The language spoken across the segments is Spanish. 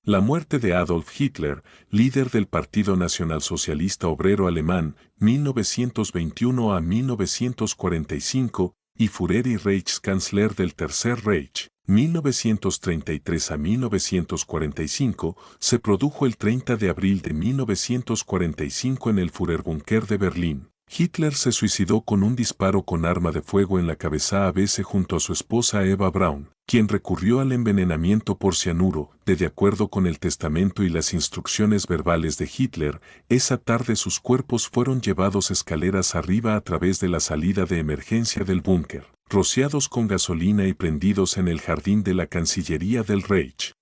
La muerte de Adolf Hitler, líder del Partido Nacionalsocialista Obrero Alemán, 1921 a 1945, y Führer y Reichskanzler del Tercer Reich, 1933 a 1945, se produjo el 30 de abril de 1945 en el Führerbunker de Berlín. Hitler se suicidó con un disparo con arma de fuego en la cabeza a veces junto a su esposa Eva Braun, quien recurrió al envenenamiento por cianuro. De acuerdo con el testamento y las instrucciones verbales de Hitler, esa tarde sus cuerpos fueron llevados escaleras arriba a través de la salida de emergencia del búnker, rociados con gasolina y prendidos en el jardín de la Cancillería del Reich.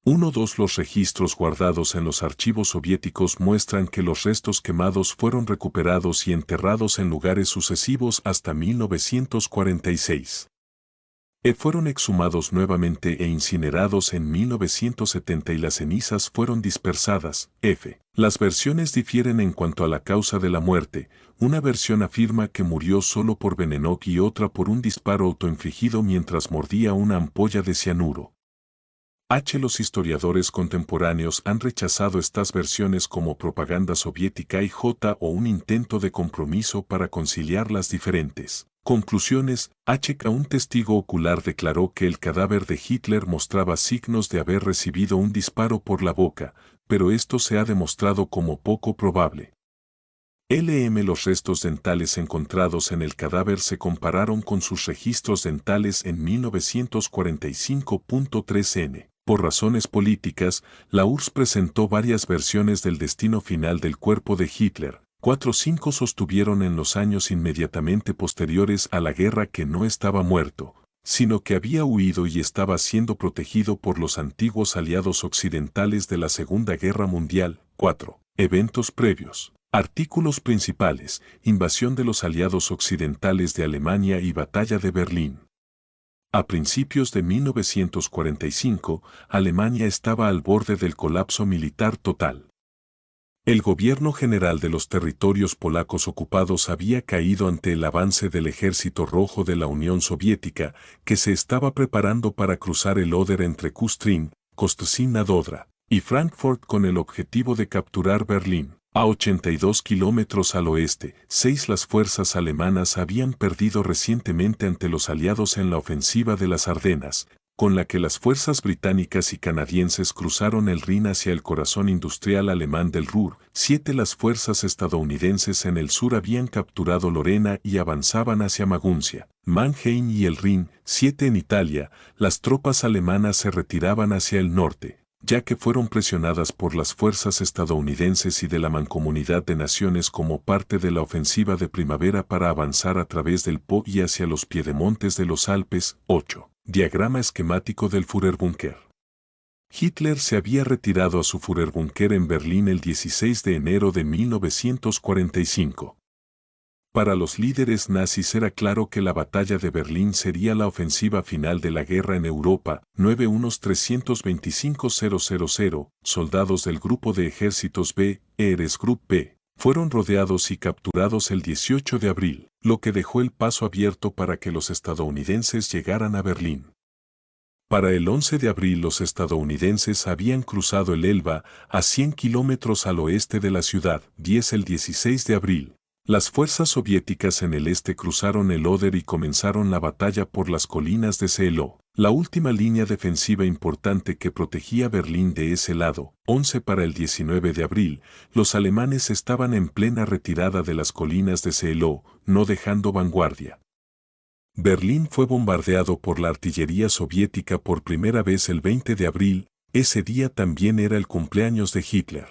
1-2 Los registros guardados en los archivos soviéticos muestran que los restos quemados fueron recuperados y enterrados en lugares sucesivos hasta 1946. Fueron exhumados nuevamente e incinerados en 1970 y las cenizas fueron dispersadas. Las versiones difieren en cuanto a la causa de la muerte. Una versión afirma que murió solo por veneno y otra por un disparo autoinfligido mientras mordía una ampolla de cianuro. Los historiadores contemporáneos han rechazado estas versiones como propaganda soviética y o un intento de compromiso para conciliar las diferentes. Conclusiones. Un testigo ocular declaró que el cadáver de Hitler mostraba signos de haber recibido un disparo por la boca, pero esto se ha demostrado como poco probable. Los restos dentales encontrados en el cadáver se compararon con sus registros dentales en 1945.3 Por razones políticas, la URSS presentó varias versiones del destino final del cuerpo de Hitler. 4-5 sostuvieron en los años inmediatamente posteriores a la guerra que no estaba muerto, sino que había huido y estaba siendo protegido por los antiguos aliados occidentales de la Segunda Guerra Mundial. 4. Eventos previos. Artículos principales: invasión de los aliados occidentales de Alemania y Batalla de Berlín. A principios de 1945, Alemania estaba al borde del colapso militar total. El gobierno general de los territorios polacos ocupados había caído ante el avance del Ejército Rojo de la Unión Soviética, que se estaba preparando para cruzar el Oder entre Kustrin, Kostrzyn-na-Dodra y Frankfurt con el objetivo de capturar Berlín. A 82 kilómetros al oeste, las fuerzas alemanas habían perdido recientemente ante los aliados en la ofensiva de las Ardenas, con la que las fuerzas británicas y canadienses cruzaron el Rin hacia el corazón industrial alemán del Ruhr. Las fuerzas estadounidenses en el sur habían capturado Lorena y avanzaban hacia Maguncia, Mannheim y el Rin. En Italia, las tropas alemanas se retiraban hacia el norte, ya que fueron presionadas por las fuerzas estadounidenses y de la Mancomunidad de Naciones como parte de la ofensiva de primavera para avanzar a través del Po y hacia los piedemontes de los Alpes. 8. Diagrama esquemático del Führerbunker. Hitler se había retirado a su Führerbunker en Berlín el 16 de enero de 1945. Para los líderes nazis era claro que la batalla de Berlín sería la ofensiva final de la guerra en Europa. 325.000 soldados del Grupo de Ejércitos B, Heeresgruppe B, fueron rodeados y capturados el 18 de abril, lo que dejó el paso abierto para que los estadounidenses llegaran a Berlín. Para el 11 de abril los estadounidenses habían cruzado el Elba a 100 kilómetros al oeste de la ciudad. El 16 de abril. Las fuerzas soviéticas en el este cruzaron el Oder y comenzaron la batalla por las colinas de Seelow, la última línea defensiva importante que protegía Berlín de ese lado. Para el 19 de abril, los alemanes estaban en plena retirada de las colinas de Seelow, no dejando vanguardia. Berlín fue bombardeado por la artillería soviética por primera vez el 20 de abril, ese día también era el cumpleaños de Hitler.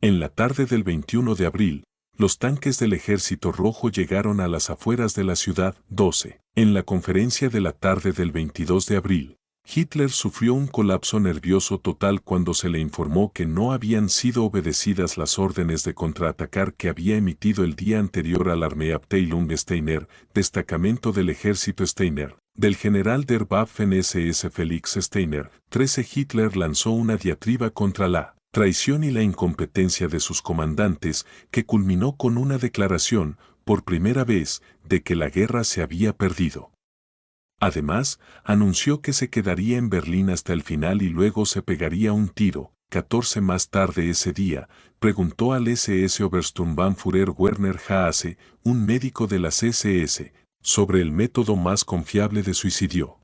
En la tarde del 21 de abril, los tanques del Ejército Rojo llegaron a las afueras de la ciudad. En la conferencia de la tarde del 22 de abril, Hitler sufrió un colapso nervioso total cuando se le informó que no habían sido obedecidas las órdenes de contraatacar que había emitido el día anterior al Armeeabteilung Steiner, destacamento del ejército Steiner, del general der Waffen-SS Felix Steiner. Hitler lanzó una diatriba contra la traición y la incompetencia de sus comandantes, que culminó con una declaración, por primera vez, de que la guerra se había perdido. Además, anunció que se quedaría en Berlín hasta el final y luego se pegaría un tiro. 14 más tarde ese día, preguntó al SS Obersturmbannführer Werner Haase, un médico de las SS, sobre el método más confiable de suicidio.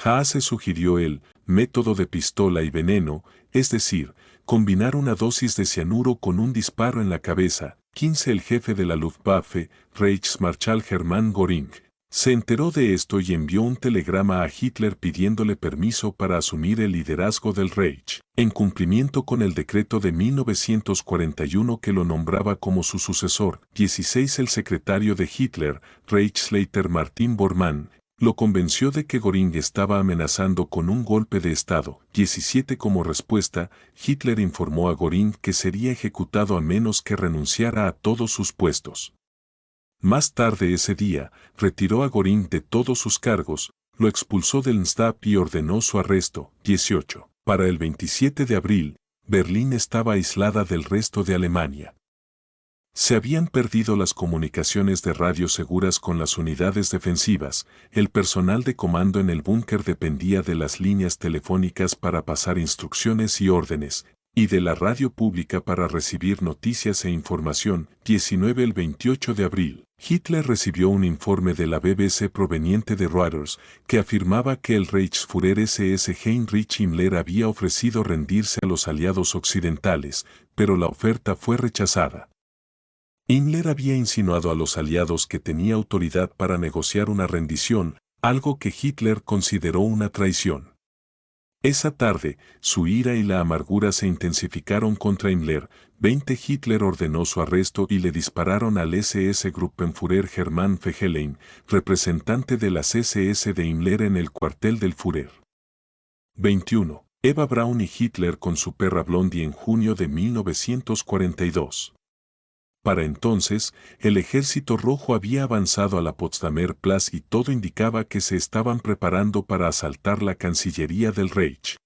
Haase sugirió el método de pistola y veneno, es decir, combinar una dosis de cianuro con un disparo en la cabeza. 15 El jefe de la Luftwaffe, Reichsmarschall Hermann Göring, se enteró de esto y envió un telegrama a Hitler pidiéndole permiso para asumir el liderazgo del Reich, en cumplimiento con el decreto de 1941 que lo nombraba como su sucesor. 16 El secretario de Hitler, Reichsleiter Martin Bormann, lo convenció de que Göring estaba amenazando con un golpe de Estado. 17 Como respuesta, Hitler informó a Göring que sería ejecutado a menos que renunciara a todos sus puestos. Más tarde ese día, retiró a Göring de todos sus cargos, lo expulsó del Stab y ordenó su arresto. 18 Para el 27 de abril, Berlín estaba aislada del resto de Alemania. Se habían perdido las comunicaciones de radio seguras con las unidades defensivas, el personal de comando en el búnker dependía de las líneas telefónicas para pasar instrucciones y órdenes, y de la radio pública para recibir noticias e información. 19 El 28 de abril, Hitler recibió un informe de la BBC proveniente de Reuters que afirmaba que el Reichsführer SS Heinrich Himmler había ofrecido rendirse a los aliados occidentales, pero la oferta fue rechazada. Himmler había insinuado a los aliados que tenía autoridad para negociar una rendición, algo que Hitler consideró una traición. Esa tarde, su ira y la amargura se intensificaron contra Himmler. 20 Hitler ordenó su arresto y le dispararon al SS Gruppenführer Hermann Fehelein, representante de las SS de Himmler en el cuartel del Führer. 21. Eva Braun y Hitler con su perra Blondie en junio de 1942. Para entonces, el Ejército Rojo había avanzado a la Potsdamer Platz y todo indicaba que se estaban preparando para asaltar la Cancillería del Reich.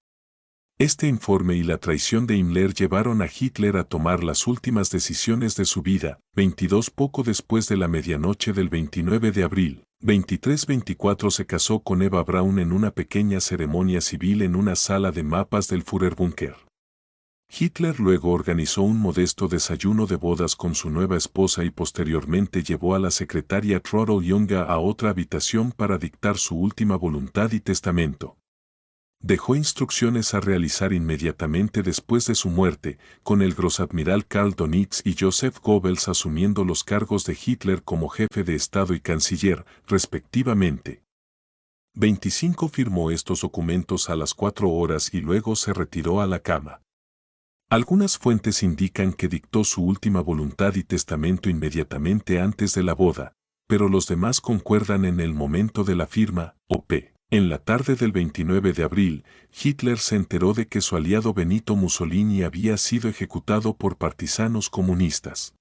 Este informe y la traición de Himmler llevaron a Hitler a tomar las últimas decisiones de su vida. 22 Poco después de la medianoche del 29 de abril, 23-24 se casó con Eva Braun en una pequeña ceremonia civil en una sala de mapas del Führerbunker. Hitler luego organizó un modesto desayuno de bodas con su nueva esposa y posteriormente llevó a la secretaria Trudel Junge a otra habitación para dictar su última voluntad y testamento. Dejó instrucciones a realizar inmediatamente después de su muerte, con el grosadmiral Karl Dönitz y Joseph Goebbels asumiendo los cargos de Hitler como jefe de Estado y canciller, respectivamente. 25 Firmó estos documentos a las 4 horas y luego se retiró a la cama. Algunas fuentes indican que dictó su última voluntad y testamento inmediatamente antes de la boda, pero los demás concuerdan en el momento de la firma, o.p. En la tarde del 29 de abril, Hitler se enteró de que su aliado Benito Mussolini había sido ejecutado por partisanos comunistas.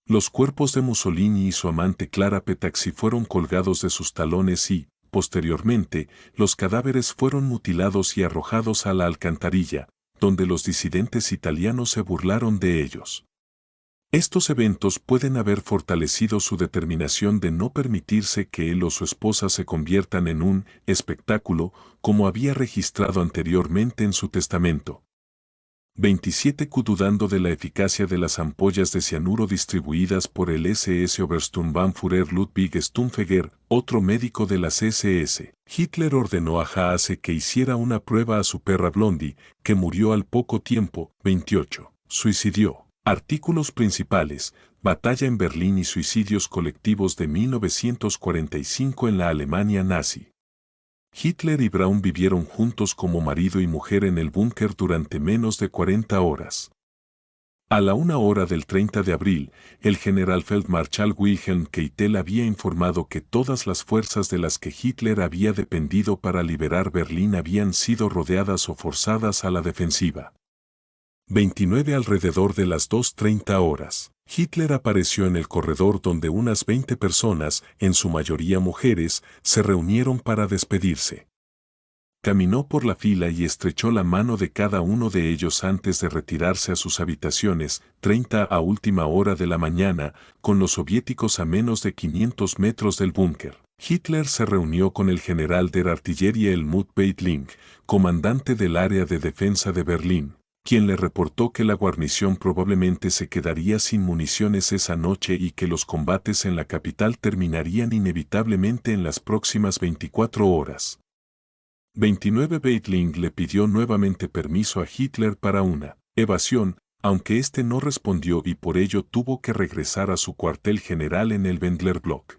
Los cuerpos de Mussolini y su amante Clara Petacci fueron colgados de sus talones y, posteriormente, los cadáveres fueron mutilados y arrojados a la alcantarilla, donde los disidentes italianos se burlaron de ellos. Estos eventos pueden haber fortalecido su determinación de no permitirse que él o su esposa se conviertan en un espectáculo, como había registrado anteriormente en su testamento. 27 Dudando de la eficacia de las ampollas de cianuro distribuidas por el SS Obersturmbannführer Ludwig Stumpfegger, otro médico de las SS, Hitler ordenó a Haase que hiciera una prueba a su perra Blondie, que murió al poco tiempo. 28. Suicidió. Artículos principales: Batalla en Berlín y suicidios colectivos de 1945 en la Alemania nazi. Hitler y Braun vivieron juntos como marido y mujer en el búnker durante menos de 40 horas. A la 1 hora del 30 de abril, el Generalfeldmarschall Wilhelm Keitel había informado que todas las fuerzas de las que Hitler había dependido para liberar Berlín habían sido rodeadas o forzadas a la defensiva. 29 Alrededor de las 2:30 horas, Hitler apareció en el corredor donde unas 20 personas, en su mayoría mujeres, se reunieron para despedirse. Caminó por la fila y estrechó la mano de cada uno de ellos antes de retirarse a sus habitaciones. 30 a última hora de la mañana, con los soviéticos a menos de 500 metros del búnker. Hitler se reunió con el general der Artillerie Helmut Weidling, comandante del área de defensa de Berlín, quien le reportó que la guarnición probablemente se quedaría sin municiones esa noche y que los combates en la capital terminarían inevitablemente en las próximas 24 horas. 29 Weidling le pidió nuevamente permiso a Hitler para una evasión, aunque éste no respondió y por ello tuvo que regresar a su cuartel general en el Wendler Block.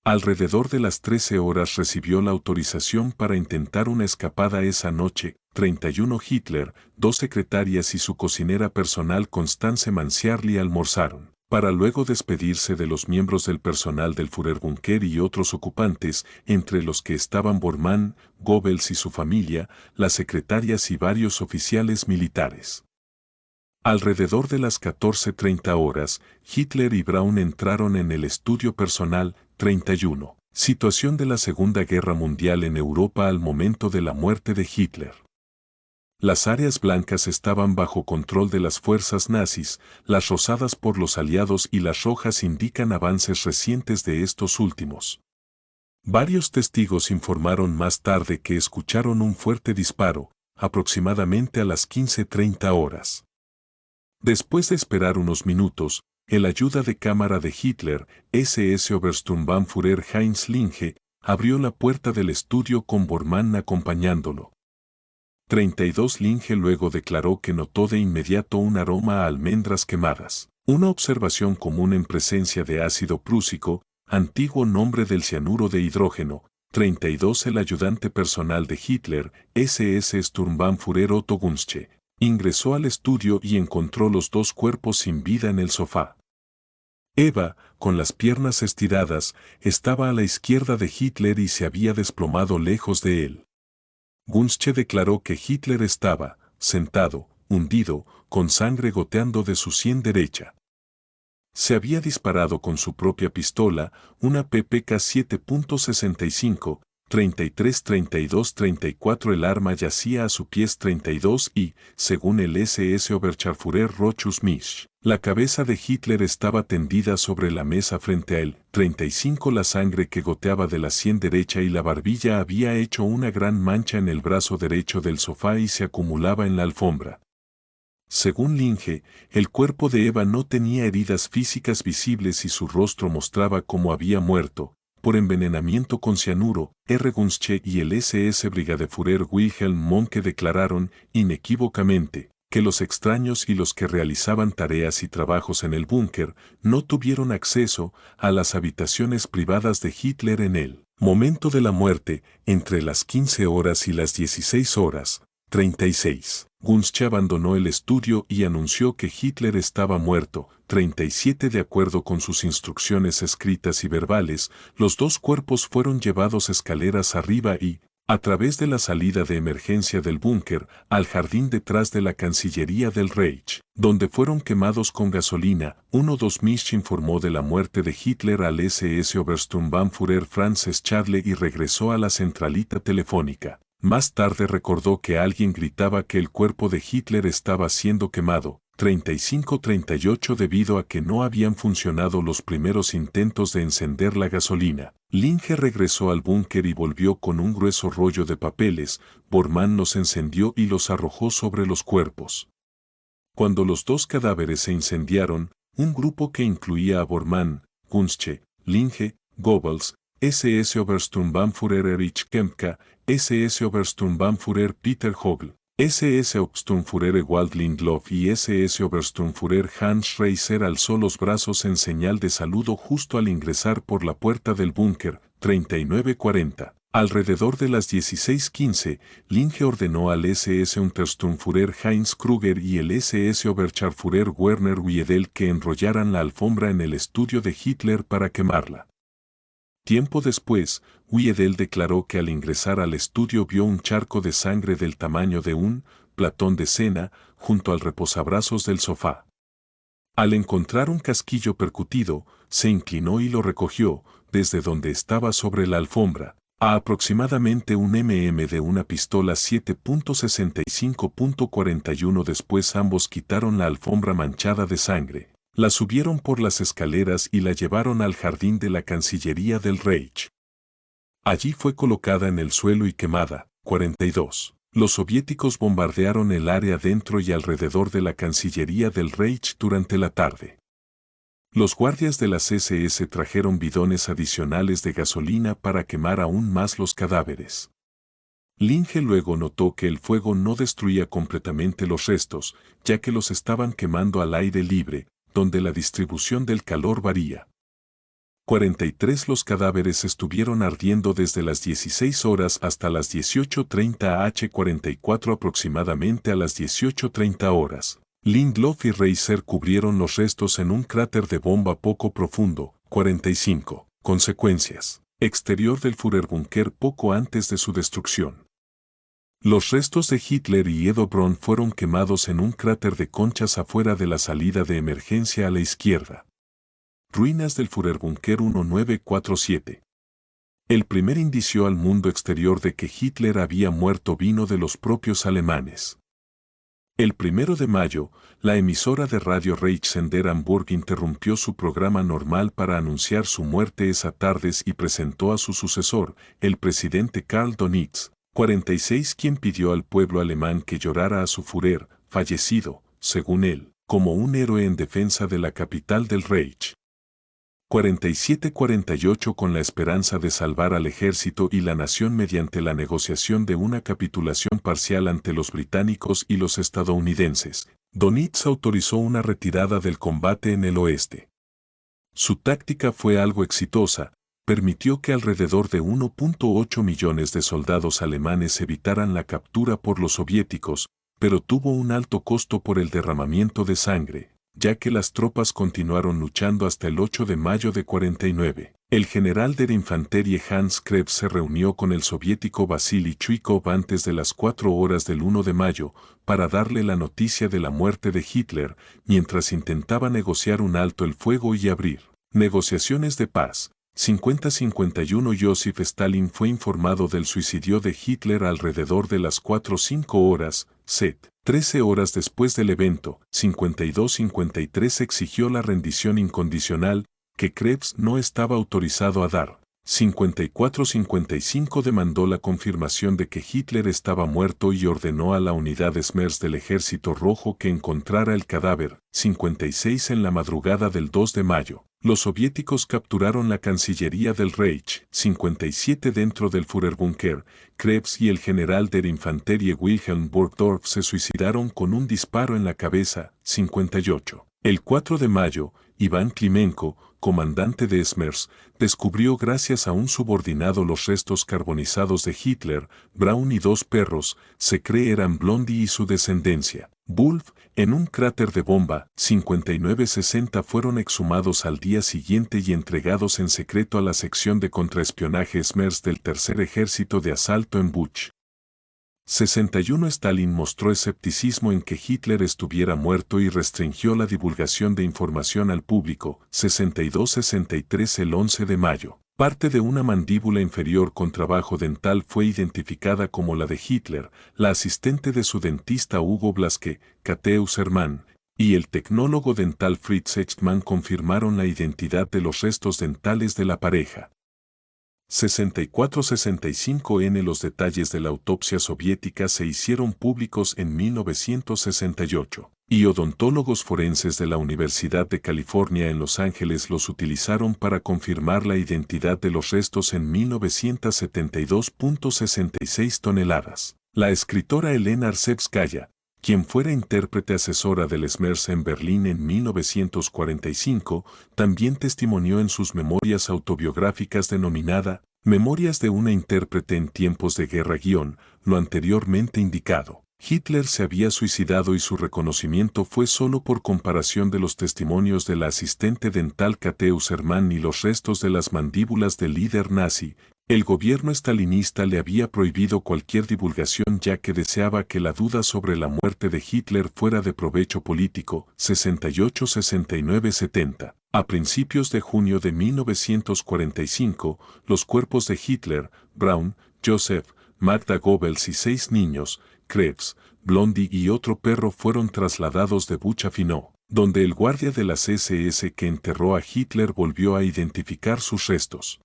Alrededor de las 13 horas recibió la autorización para intentar una escapada esa noche. 31 Hitler, 2 secretarias y su cocinera personal Constance Mansiarli almorzaron, para luego despedirse de los miembros del personal del Führerbunker y otros ocupantes, entre los que estaban Bormann, Goebbels y su familia, las secretarias y varios oficiales militares. Alrededor de las 14:30 horas, Hitler y Braun entraron en el estudio personal. 31. Situación de la Segunda Guerra Mundial en Europa al momento de la muerte de Hitler. Las áreas blancas estaban bajo control de las fuerzas nazis, las rosadas por los aliados y las rojas indican avances recientes de estos últimos. Varios testigos informaron más tarde que escucharon un fuerte disparo, aproximadamente a las 15:30 horas. Después de esperar unos minutos, el ayuda de cámara de Hitler, SS Obersturmbannführer Heinz Linge, abrió la puerta del estudio con Bormann acompañándolo. 32 Linge luego declaró que notó de inmediato un aroma a almendras quemadas, una observación común en presencia de ácido prúsico, antiguo nombre del cianuro de hidrógeno. 32 El ayudante personal de Hitler, SS Sturmbannführer Otto Gunzsche, ingresó al estudio y encontró los dos cuerpos sin vida en el sofá. Eva, con las piernas estiradas, estaba a la izquierda de Hitler y se había desplomado lejos de él. Gunzsche declaró que Hitler estaba, sentado, hundido, con sangre goteando de su sien derecha. Se había disparado con su propia pistola, una PPK 7.65, 33, 32, 34 El arma yacía a su pies 32 y, según el SS Oberscharführer Rochus Misch, la cabeza de Hitler estaba tendida sobre la mesa frente a él. 35 La sangre que goteaba de la sien derecha y la barbilla había hecho una gran mancha en el brazo derecho del sofá y se acumulaba en la alfombra. Según Linge, el cuerpo de Eva no tenía heridas físicas visibles y su rostro mostraba cómo había muerto, por envenenamiento con cianuro. Gunzsche y el SS Brigadeführer Wilhelm Mohnke declararon, inequívocamente, que los extraños y los que realizaban tareas y trabajos en el búnker no tuvieron acceso a las habitaciones privadas de Hitler en el momento de la muerte, entre las 15 horas y las 16 horas. 36. Gunzsche abandonó el estudio y anunció que Hitler estaba muerto. 37. De acuerdo con sus instrucciones escritas y verbales, los dos cuerpos fueron llevados escaleras arriba y, a través de la salida de emergencia del búnker, al jardín detrás de la Cancillería del Reich, donde fueron quemados con gasolina. 1-2 Misch informó de la muerte de Hitler al SS Obersturmbannführer Franz Schadle y regresó a la centralita telefónica. Más tarde recordó que alguien gritaba que el cuerpo de Hitler estaba siendo quemado. 35-38 Debido a que no habían funcionado los primeros intentos de encender la gasolina, Linge regresó al búnker y volvió con un grueso rollo de papeles. Bormann los encendió y los arrojó sobre los cuerpos. Cuando los dos cadáveres se incendiaron, un grupo que incluía a Bormann, Gunzsche, Linge, Goebbels, SS Obersturmbannführer Erich Kempka, SS Obersturmbannführer Peter Hogl, SS Obersturmführer Ewald Lindlof y SS Obersturmführer Hans Schreiser alzó los brazos en señal de saludo justo al ingresar por la puerta del búnker. 39:40. Alrededor de las 16:15, Linge ordenó al SS Untersturmführer Heinz Krüger y el SS Oberscharführer Werner Wiedel que enrollaran la alfombra en el estudio de Hitler para quemarla. Tiempo después, Wiedel declaró que al ingresar al estudio vio un charco de sangre del tamaño de un platón de cena junto al reposabrazos del sofá. Al encontrar un casquillo percutido, se inclinó y lo recogió, desde donde estaba sobre la alfombra, a aproximadamente un de una pistola 7.65.41. Después ambos quitaron la alfombra manchada de sangre. La subieron por las escaleras y la llevaron al jardín de la Cancillería del Reich. Allí fue colocada en el suelo y quemada. 42. Los soviéticos bombardearon el área dentro y alrededor de la Cancillería del Reich durante la tarde. Los guardias de las SS trajeron bidones adicionales de gasolina para quemar aún más los cadáveres. Linge luego notó que el fuego no destruía completamente los restos, ya que los estaban quemando al aire libre, donde la distribución del calor varía. 43. Los cadáveres estuvieron ardiendo desde las 16 horas hasta las 18:30 h. 44 aproximadamente a las 18:30 horas. Lindlof y Reiser cubrieron los restos en un cráter de bomba poco profundo. 45. Consecuencias. Exterior del Führerbunker poco antes de su destrucción. Los restos de Hitler y Edo Braun fueron quemados en un cráter de conchas afuera de la salida de emergencia a la izquierda. Ruinas del Führerbunker 1947. El primer indicio al mundo exterior de que Hitler había muerto vino de los propios alemanes. El 1 de mayo, la emisora de radio Reichssender Hamburg interrumpió su programa normal para anunciar su muerte esa tarde y presentó a su sucesor, el presidente Karl Donitz, 46, quien pidió al pueblo alemán que llorara a su Führer, fallecido, según él, como un héroe en defensa de la capital del Reich. 47-48 con la esperanza de salvar al ejército y la nación mediante la negociación de una capitulación parcial ante los británicos y los estadounidenses, Donitz autorizó una retirada del combate en el oeste. Su táctica fue algo exitosa, permitió que alrededor de 1.8 millones de soldados alemanes evitaran la captura por los soviéticos, pero tuvo un alto costo por el derramamiento de sangre, ya que las tropas continuaron luchando hasta el 8 de mayo de 49. El general de la infantería Hans Krebs se reunió con el soviético Vasily Chuikov antes de las 4 horas del 1 de mayo para darle la noticia de la muerte de Hitler, mientras intentaba negociar un alto el fuego y abrir negociaciones de paz. 50-51 Joseph Stalin fue informado del suicidio de Hitler alrededor de las 4 o 5 horas, set. 13 horas después del evento. 52-53 exigió la rendición incondicional, que Krebs no estaba autorizado a dar. 54-55 demandó la confirmación de que Hitler estaba muerto y ordenó a la unidad Smers del Ejército Rojo que encontrara el cadáver. 56 en la madrugada del 2 de mayo. Los soviéticos capturaron la Cancillería del Reich. 57 dentro del Führerbunker. Krebs y el general de la infantería Wilhelm Burgdorf se suicidaron con un disparo en la cabeza. 58. El 4 de mayo, Iván Klimenko, comandante de Smers, descubrió gracias a un subordinado los restos carbonizados de Hitler, Braun y 2 perros, se cree eran Blondie y su descendencia. Wolf, en un cráter de bomba. 59-60 fueron exhumados al día siguiente y entregados en secreto a la sección de contraespionaje Smers del Tercer Ejército de Asalto en Buch. 61 Stalin mostró escepticismo en que Hitler estuviera muerto y restringió la divulgación de información al público. 62-63 el 11 de mayo. Parte de una mandíbula inferior con trabajo dental fue identificada como la de Hitler, la asistente de su dentista Hugo Blaske, Cateus Hermann, y el tecnólogo dental Fritz Echtmann confirmaron la identidad de los restos dentales de la pareja. 64-65 Los detalles de la autopsia soviética se hicieron públicos en 1968, y odontólogos forenses de la Universidad de California en Los Ángeles los utilizaron para confirmar la identidad de los restos en 1972.66 toneladas. La escritora Elena Arsevskaya, quien fuera intérprete asesora del Smers en Berlín en 1945, también testimonió en sus memorias autobiográficas denominada Memorias de una intérprete en tiempos de guerra lo anteriormente indicado. Hitler se había suicidado y su reconocimiento fue solo por comparación de los testimonios de la asistente dental Cateus Hermann y los restos de las mandíbulas del líder nazi. El gobierno estalinista le había prohibido cualquier divulgación ya que deseaba que la duda sobre la muerte de Hitler fuera de provecho político. 68-69-70. A principios de junio de 1945, los cuerpos de Hitler, Braun, Joseph, Magda Goebbels y 6 niños, Krebs, Blondie y otro perro fueron trasladados de Bucha Finó, donde el guardia de las SS que enterró a Hitler volvió a identificar sus restos.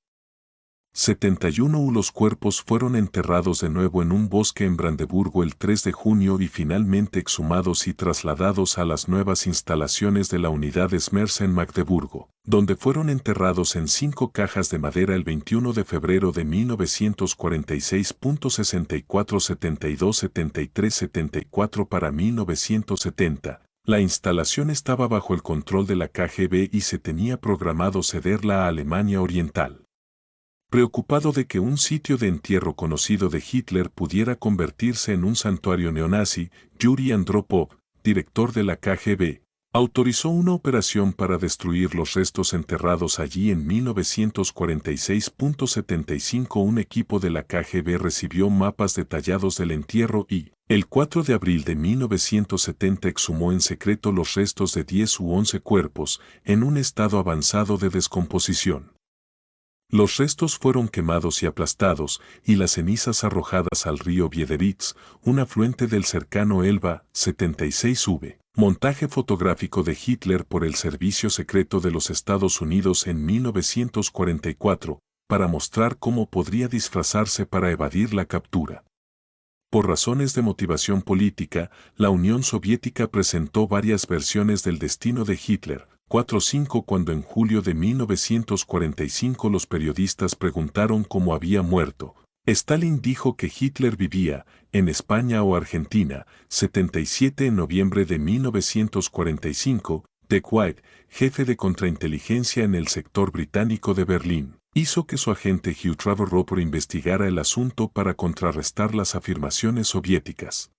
71 Los cuerpos fueron enterrados de nuevo en un bosque en Brandeburgo el 3 de junio y finalmente exhumados y trasladados a las nuevas instalaciones de la unidad Smers en Magdeburgo, donde fueron enterrados en 5 cajas de madera el 21 de febrero de 1946. 64 72 73 74 Para 1970. La instalación estaba bajo el control de la KGB y se tenía programado cederla a Alemania Oriental. Preocupado de que un sitio de entierro conocido de Hitler pudiera convertirse en un santuario neonazi, Yuri Andropov, director de la KGB, autorizó una operación para destruir los restos enterrados allí en 1946. 75 Un equipo de la KGB recibió mapas detallados del entierro y, el 4 de abril de 1970 exhumó en secreto los restos de 10 u 11 cuerpos, en un estado avanzado de descomposición. Los restos fueron quemados y aplastados, y las cenizas arrojadas al río Biederitz, un afluente del cercano Elba. 76 Montaje fotográfico de Hitler por el Servicio Secreto de los Estados Unidos en 1944, para mostrar cómo podría disfrazarse para evadir la captura. Por razones de motivación política, la Unión Soviética presentó varias versiones del destino de Hitler. 4-5 Cuando en julio de 1945 los periodistas preguntaron cómo había muerto, Stalin dijo que Hitler vivía, en España o Argentina. 77 En noviembre de 1945, De White, jefe de contrainteligencia en el sector británico de Berlín, hizo que su agente Hugh Trevor Roper investigara el asunto para contrarrestar las afirmaciones soviéticas.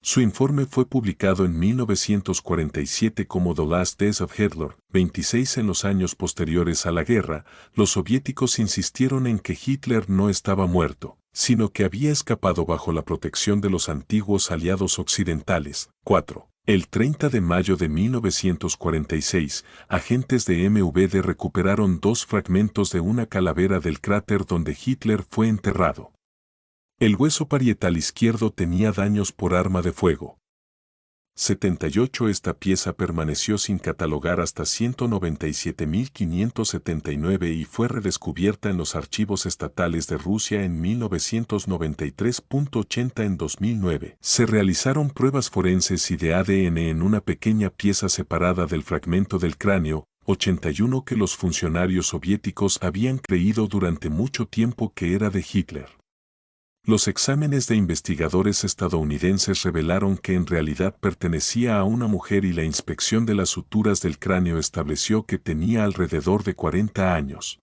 Su informe fue publicado en 1947 como The Last Days of Hitler. 26 En los años posteriores a la guerra, los soviéticos insistieron en que Hitler no estaba muerto, sino que había escapado bajo la protección de los antiguos aliados occidentales. 4. El 30 de mayo de 1946, agentes de MVD recuperaron 2 fragmentos de una calavera del cráter donde Hitler fue enterrado. El hueso parietal izquierdo tenía daños por arma de fuego. 78 Esta pieza permaneció sin catalogar hasta 197.579 y fue redescubierta en los archivos estatales de Rusia en 1993. 80 En 2009 se realizaron pruebas forenses y de ADN en una pequeña pieza separada del fragmento del cráneo. 81 Que los funcionarios soviéticos habían creído durante mucho tiempo que era de Hitler. Los exámenes de investigadores estadounidenses revelaron que en realidad pertenecía a una mujer y la inspección de las suturas del cráneo estableció que tenía alrededor de 40 años.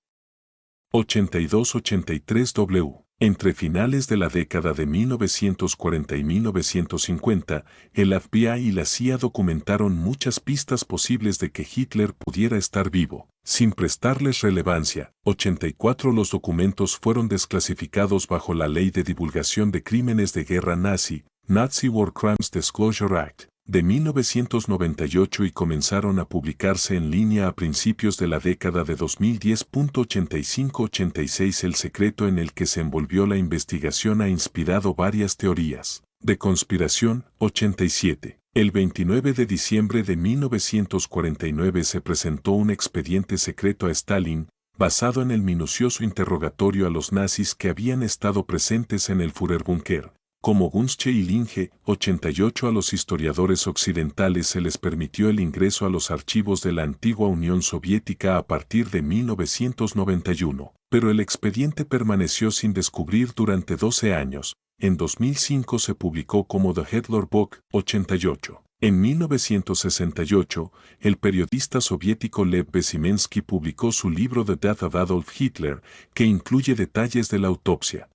82-83 Entre finales de la década de 1940 y 1950, el FBI y la CIA documentaron muchas pistas posibles de que Hitler pudiera estar vivo, sin prestarles relevancia. 84 Los documentos fueron desclasificados bajo la Ley de Divulgación de Crímenes de Guerra Nazi, Nazi War Crimes Disclosure Act, de 1998 y comenzaron a publicarse en línea a principios de la década de 2010. 85-86 El secreto en el que se envolvió la investigación ha inspirado varias teorías de conspiración. 87 El 29 de diciembre de 1949 se presentó un expediente secreto a Stalin, basado en el minucioso interrogatorio a los nazis que habían estado presentes en el Führerbunker, como Gunzke y Linge. 88 A los historiadores occidentales se les permitió el ingreso a los archivos de la antigua Unión Soviética a partir de 1991, pero el expediente permaneció sin descubrir durante 12 años. En 2005 se publicó como The Hitler Book. 88 En 1968, el periodista soviético Lev Bezimensky publicó su libro The Death of Adolf Hitler, que incluye detalles de la autopsia.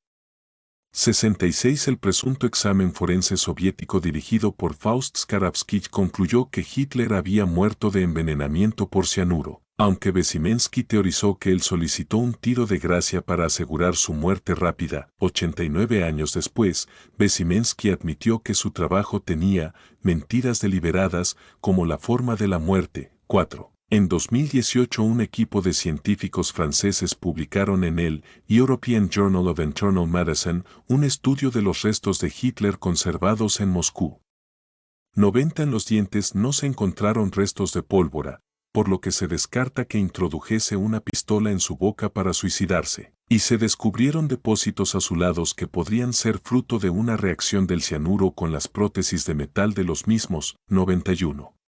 66 El presunto examen forense soviético dirigido por Faust Skarabskij concluyó que Hitler había muerto de envenenamiento por cianuro, aunque Bezimensky teorizó que él solicitó un tiro de gracia para asegurar su muerte rápida. 89 años después, Bezimensky admitió que su trabajo tenía mentiras deliberadas como la forma de la muerte. 4. En 2018 un equipo de científicos franceses publicaron en el European Journal of Internal Medicine un estudio de los restos de Hitler conservados en Moscú. 90 en los dientes no se encontraron restos de pólvora, por lo que se descarta que introdujese una pistola en su boca para suicidarse, y se descubrieron depósitos azulados que podrían ser fruto de una reacción del cianuro con las prótesis de metal de los mismos. 91.